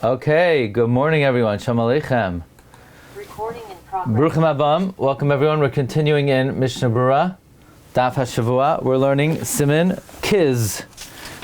Okay, good morning everyone. Shalom Aleichem. Recording in progress. Bruchim Abam. Welcome everyone. We're continuing in Mishnah Berura, Daf Hashavua. We're learning Siman Kiz.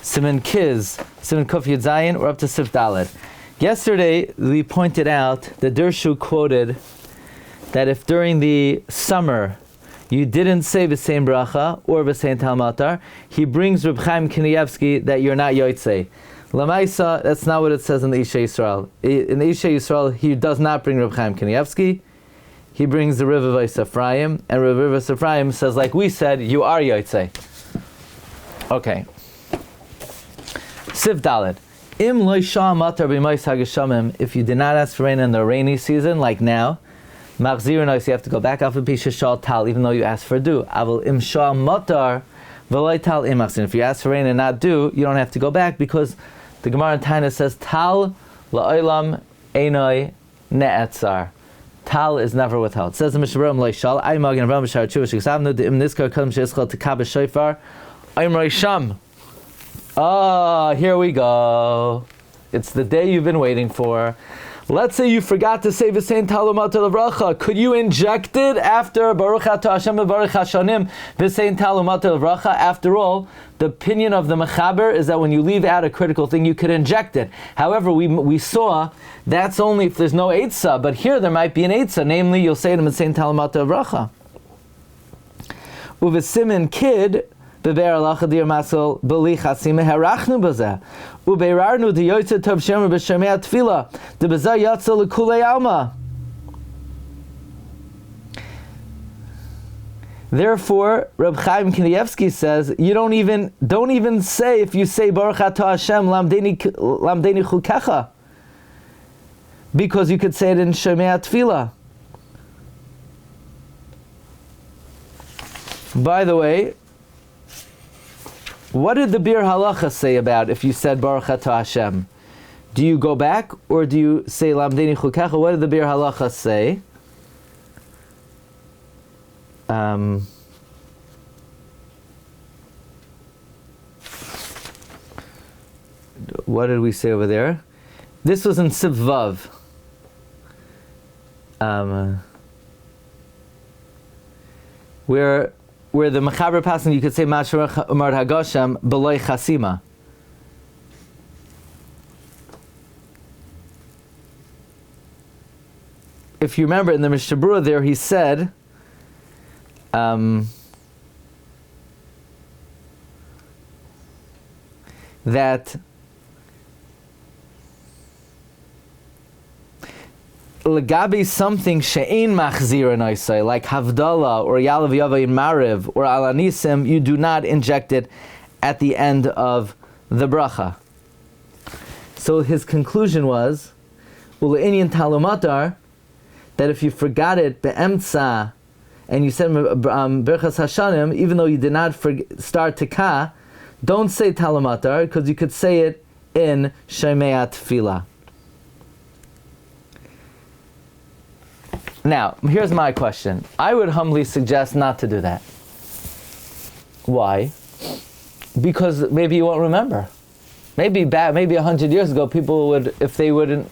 Siman Kuf Yud Zayin. We're up to Sif Daled. Yesterday we pointed out that Dirshu quoted that if during the summer you didn't say V'sein Bracha or V'sein Talmatar, he brings Reb Chaim Kanievsky that you're not Yotzei. Lamaisa, that's not what it says in the Isha Yisrael. In the Isha Yisrael, he does not bring Reb Chaim Kanievsky. He brings the Riv of Ephraim, and Riv of Ephraim says, like we said, you are Yotzei. Okay. Siv Daled. Im lo yisha matar b'mos hageshamim. If you did not ask for rain in the rainy season, like now, machzir nois, you have to go back off of pisha shal tal, even though you asked for dew. Aval im shah matar v'loy tal im machzir. If you ask for rain and not dew, you don't have to go back because the Gemara in Taina says tal la'olam einoi ne'etzar. Tal is never withheld. It says in Mishnah Berura lo yishal ay magin avam b'shar tshuva shekasavnu de'im niskar kadam sheyischal tekah b'shofar ayim roisham. Ah, here we go. It's the day you've been waiting for. Let's say you forgot to say V'sein Talumata L'Vracha. Could you inject it after Baruch Atah Hashem V'Baruch Hashanim V'sein Talumata L'Vracha? After all, the opinion of the Mechaber is that when you leave out a critical thing, you could inject it. However, we saw that's only if there's no Eitzah, but here there might be an Eitzah, namely you'll say it in V'sein Talumata L'Vracha. Uv'simin kid beber alacha dir masol beli chasime herachnu bazeh ubeirarnu di yotze tov shemer b'shemei tefila de bazeh yatsa lekulei alma. Therefore, Reb Chaim Kanievsky says you don't even say if you say Baruch Atah Hashem lamdeni chukecha, because you could say it in Shemei Tefillah. By the way, what did the Bir Halacha say about if you said Baruch Atah Hashem? Do you go back or do you say Lamdeni Chukecha? What did the Bir Halacha say? What did we say over there? This was in Siv Vav. Where the Mechaber passing, you could say Mashar Umar Hagasham B'loi Chasima. If you remember in the Mishnah Berura there, he said that Legabi something she'ein machzir noisai, like Havdalah or Yalav Yava in Mariv or Alanisim, you do not inject it at the end of the bracha. So his conclusion was, Ule'inyan talumatar, that if you forgot it be'emtza and you said Berchas Hashanim, even though you did not start Tekah, don't say talumatar because you could say it in Shemei Tefillah. Now, here's my question. I would humbly suggest not to do that. Why? Because maybe you won't remember. Maybe 100 years ago, people would, if they would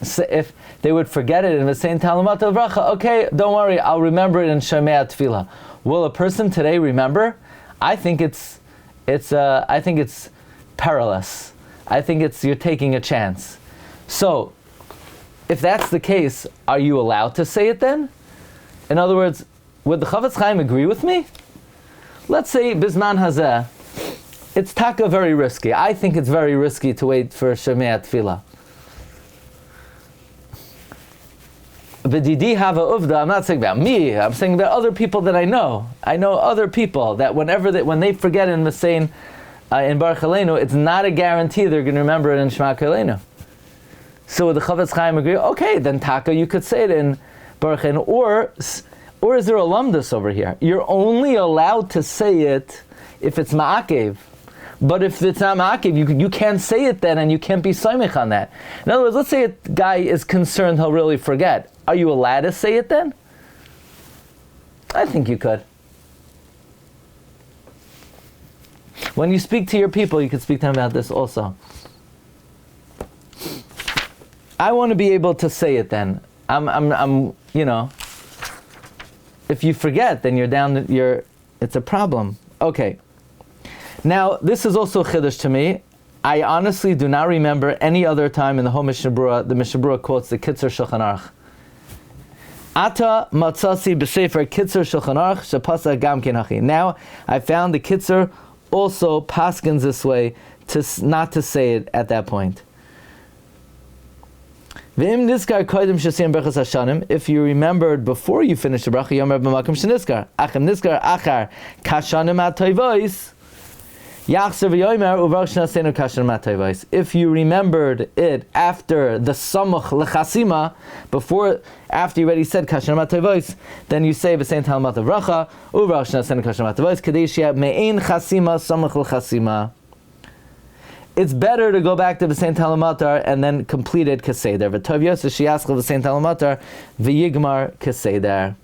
forget it in the same Talmud Bracha, okay, don't worry, I'll remember it in Shemei Tefillah. Will a person today remember? I think it's perilous. I think you're taking a chance. So, if that's the case, are you allowed to say it then? In other words, would the Chavetz Chaim agree with me? Let's say Bizman Hazeh, it's taka very risky. I think it's very risky to wait for Shemei Tefillah. V'didi hava uvda, I'm not saying about me, I'm saying about other people that I know. I know other people that when they forget in Mishna in Bar Koleinu, it's not a guarantee they're going to remember it in Shema Koleinu. So would the Chavetz Chaim agree? Okay, then taka, you could say it in Baruch Chen, or is there a lumdus over here? You're only allowed to say it if it's ma'akev. But if it's not ma'akev, you can't say it then, and you can't be soimich on that. In other words, let's say a guy is concerned he'll really forget. Are you allowed to say it then? I think you could. When you speak to your people, you can speak to them about this also. I want to be able to say it then. I'm if you forget, then it's a problem. Okay. Now, this is also chiddush to me. I honestly do not remember any other time in the whole Mishnah Berura, the Mishnah Berura quotes the Kitzur Shulchan Aruch. Ata matzasi b'sefer Kitzur Shulchan Aruch shepasa gam ken hachi. Now, I found the Kitzur also paskins this way, not to say it at that point. If you remembered before you finished the bracha, yomer b'makom sheniskar. Achem niskar achar kashanim at-toivos. If you remembered it after the samuch lechasima, after you already said kashanim at-toivos, then you say v'sein talmat avracha u'v'rosh nasenu kashanim at-toivos kadesh yeh me'ein chasima samuch lechasima. It's better to go back to v'sein talamatar and then complete it keseder. V'tov yosef sheyaschel v'sein talamatar v'yigmar keseder.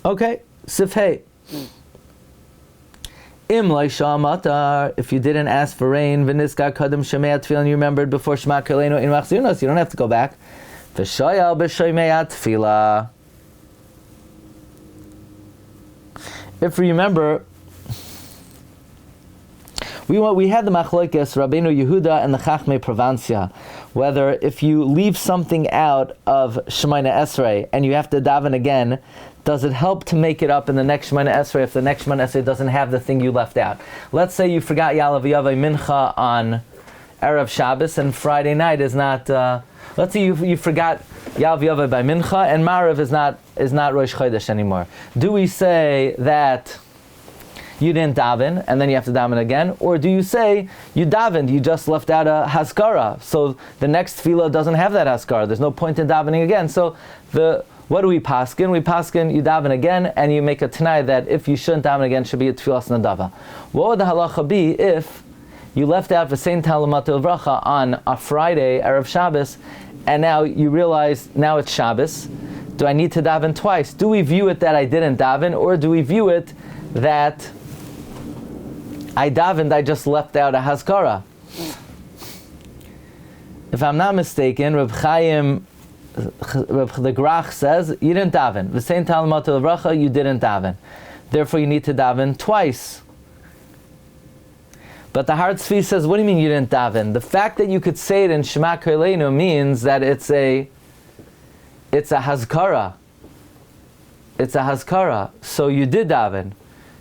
Okay, Sifhei. Im laisha matar. If you didn't ask for rain, v'niska kadam shemei tefillah, and you remembered before Shema Koleinu in machzirunos, you don't have to go back. V'shayal b'shemei tefillah. If you remember, we had the machlokes Rabbi Yehuda and the Chachmei Provincia, whether if you leave something out of Shemayna Esrei and you have to daven again, does it help to make it up in the next Shemayna Esrei if the next Shemayna Esrei doesn't have the thing you left out? Let's say you forgot Yalav Yavai Mincha on Erev Shabbos and Friday night is not. Let's say you forgot Yalav Yavai by Mincha and Marav is not Rosh Chodesh anymore. Do we say that you didn't daven and then you have to daven again, or do you say you davened, you just left out a haskara, so the next tefillah doesn't have that haskara? There's no point in davening again. So what do we paskin? We paskin you daven again, and you make a t'nai that if you shouldn't daven again, should be a tefillas nadava. What would the halacha be if you left out v'sein talamatil vracha on a Friday, Erev Shabbos, and now you realize now it's Shabbos? Do I need to daven twice? Do we view it that I didn't daven, or do we view it that I davened, I just left out a haskara? If I'm not mistaken, Reb Chaim, the Grach says, you didn't daven. V'sein talamatil vracha, you didn't daven. Therefore you need to daven twice. But the Har Tzvi says, what do you mean you didn't daven? The fact that you could say it in Shema Koleinu means that it's a hazkara. It's a hazkara. So you did daven.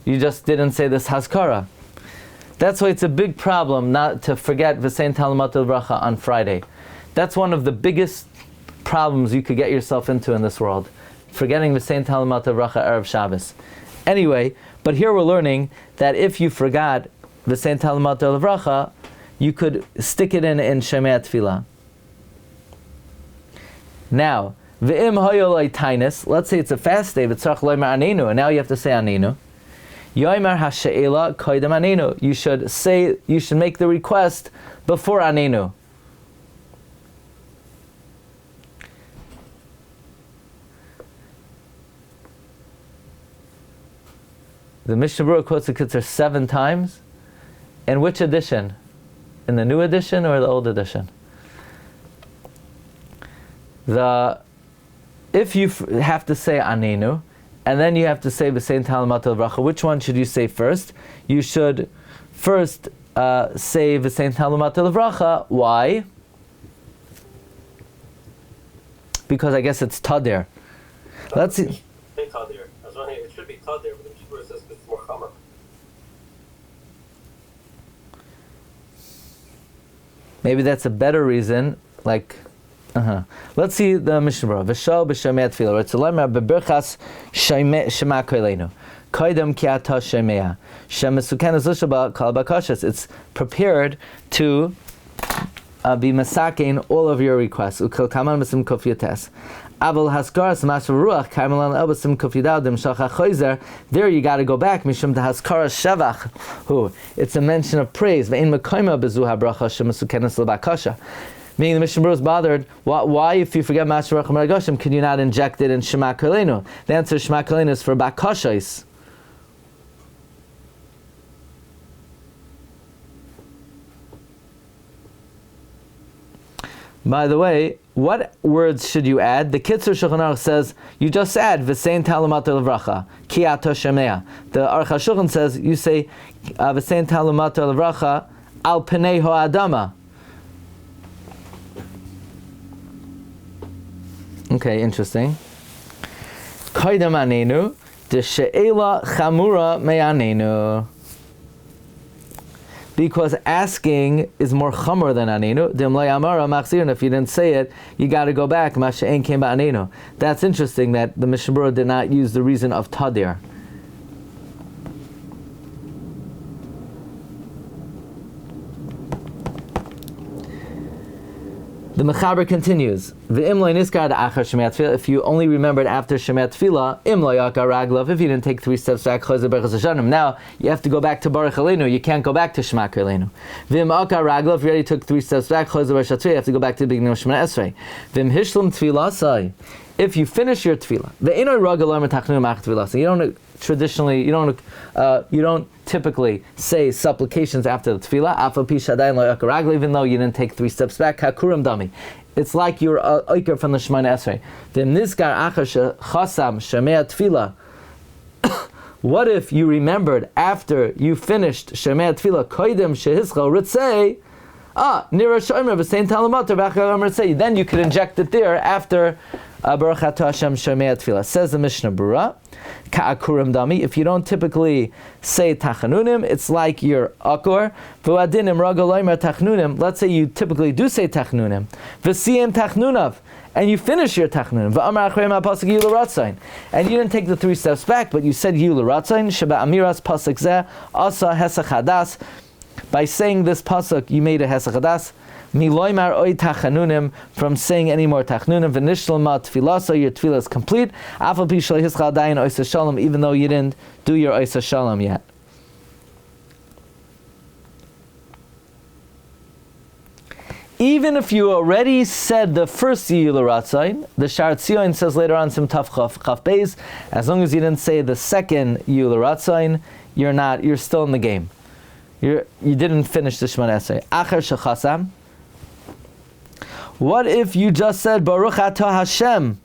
You just didn't say this hazkara. That's why it's a big problem not to forget v'sein talamatil bracha on Friday. That's one of the biggest problems you could get yourself into in this world. Forgetting v'sein talamatil bracha Erev Shabbos. Anyway, but here we're learning that if you forgot v'sein talamatil bracha, you could stick it in Shemei Tefillah. Now, v'im hoyolai tainis, let's say it's a fast day, v'tzarach loimer anenu, and now you have to say anenu. Yoimer hashe'ela koidem anenu. You should make the request before anenu. The Mishnah Berura quotes the Kitzur 7 times. In which edition? In the new edition or the old edition? If you have to say anenu, and then you have to say v'sein talamatil bracha, which one should you say first? You should first say v'sein talamatil bracha. Why? Because I guess it's tadir. Let's see. It should be tadir, but the Shiur says it's more chamer. Maybe that's a better reason. Let's see the Mishnah Berura. V'shal b'shemei tefillah. Ritzulemer beberchas Shema Koleinu. Koidem ki ata shemea. Shem mesukenes l'shaba kal bakashas. It's prepared to be masakein all of your requests. Ukel kaman b'sim kofyates. Aval haskaras mashav ruach kaimelan elbasim kofyadadim shacha choizer. There you got to go back. Mishum the haskaras shavach. It's a mention of praise. Ve'in mekoima bezu habracha shem mesukenes l'bakasha. Meaning the Mishnah Berura is bothered. Why, if you forget Mashav Racham Ragoshim, can you not inject it in Shema Koleinu? The answer is Shema Koleinu is for bakashos. By the way, what words should you add? The Kitzur Shulchan Aruch says, you just add V'sein Talumato Levracha, Ki Ato Shemea. The Aruch HaShulchan says, you say V'sein Talumato Levracha, Al Pnei Ho'adama. Okay, interesting. Koidem Anenu, De She'ela Chamura Me'anenu. Because asking is more chamur than anenu. And if you didn't say it, you got to go back. That's interesting that the Mishnah Berura did not use the reason of tadir. The Mechaber continues. If you only remembered after Shema Tefillah, if you didn't take 3 steps back, now you have to go back to Baruch Aleinu. You can't go back to Shema Koleinu. If you already took 3 steps back, you have to go back to the beginning of Shema Esrei. If you finish your tefillah, you don't typically say supplications after the tefillah, even though you didn't take 3 steps back. Hakurim dami. It's like you're oiker from the Shema Esrei. What if you remembered after you finished Shema Tefillah, koidem shehischal ritzei, then you could inject it there after Baruch Atah Hashem Shemei Tefillah. Says the Mishnah Berura, Ka'akurim dami. If you don't typically say tachanunim, it's like you're akur. V'adinim ragaloymer tachanunim. Let's say you typically do say tachanunim. V'siyem tachanunav. And you finish your tachanunim. V'amar achrei ma'pasuk yilu ratzayin. And you didn't take the 3 steps back, but you said yilu ratzayin. Sheba amiras pasuk zeh asa hesach hadas. By saying this pasuk, you made a hesach hadas. Miloymar oy tachanunim, from saying any more tachanunim. V'nishlam ma tefilasa, your tefillah is complete. Afal pi shlo hischal dayin oisa shalom, even though you didn't do your oisa shalom yet. Even if you already said the first Yiyul Ratzayin, the Shar Tzion says later on Sim Taf Chaf Beis, as long as you didn't say the second Yiyul Ratzayin, you're still in the game. You didn't finish the Shemona Esrei. Acher Shechasam. What if you just said Baruch Atah Hashem?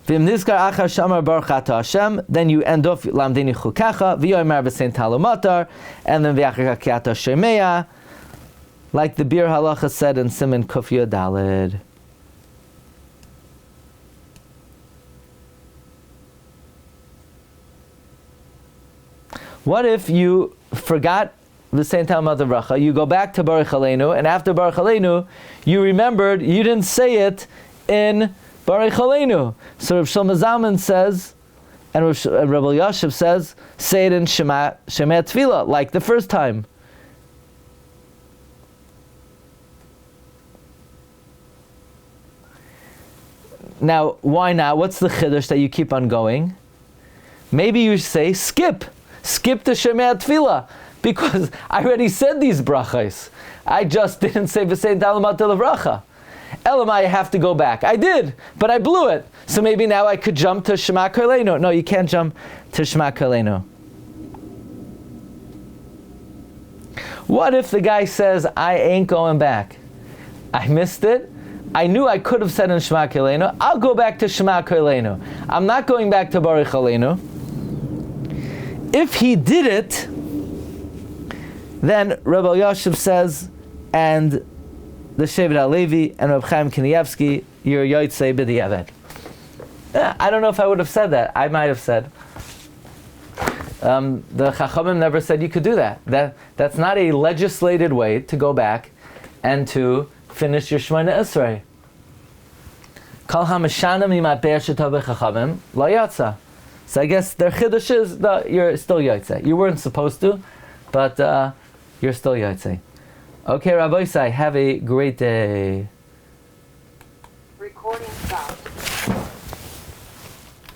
V'im nizkar achar shamar Baruch Atah Hashem, then you end off Lamdini Chukacha, v'yoymar b'sein talumatar, and then v'achar ki Atah Shemea, like the Bir Halacha said in Siman Kuf Yud Daled. What if you forgot the same time of the bracha? You go back to Baruch Aleinu, and after Baruch Aleinu, you remembered you didn't say it in Baruch Aleinu. So Rav Shlomo Zalman says, and Rabbi Yashiv says, say it in Shema Tefillah, like the first time. Now, why not? What's the chiddush that you keep on going? Maybe you say, skip the Shema Tefillah, because I already said these brachas. I just didn't say v'sein talamat levracha. Elamai, I have to go back. I did, but I blew it. So maybe now I could jump to Shema Koleinu. No, you can't jump to Shema Koleinu. What if the guy says, I ain't going back? I missed it. I knew I could have said in Shema Koleinu. I'll go back to Shema Koleinu. I'm not going back to Baruch Aleinu. If he did it, then Rabbi Yashiv says, and the Shevet HaLevi and Reb Chaim Kanievsky, you're Yotzei B'diavad. I don't know if I would have said that. I might have said. The Chachamim never said you could do that. That's not a legislated way to go back and to finish your Shemona Esrei. Kol HaMeshana Mimat Be'er Shetav B'Chachamim Lo Yatsa. So I guess their chiddush is that you're still Yotzei. You weren't supposed to, but you're still Yotzei. Okay, Rabbi Isai, have a great day.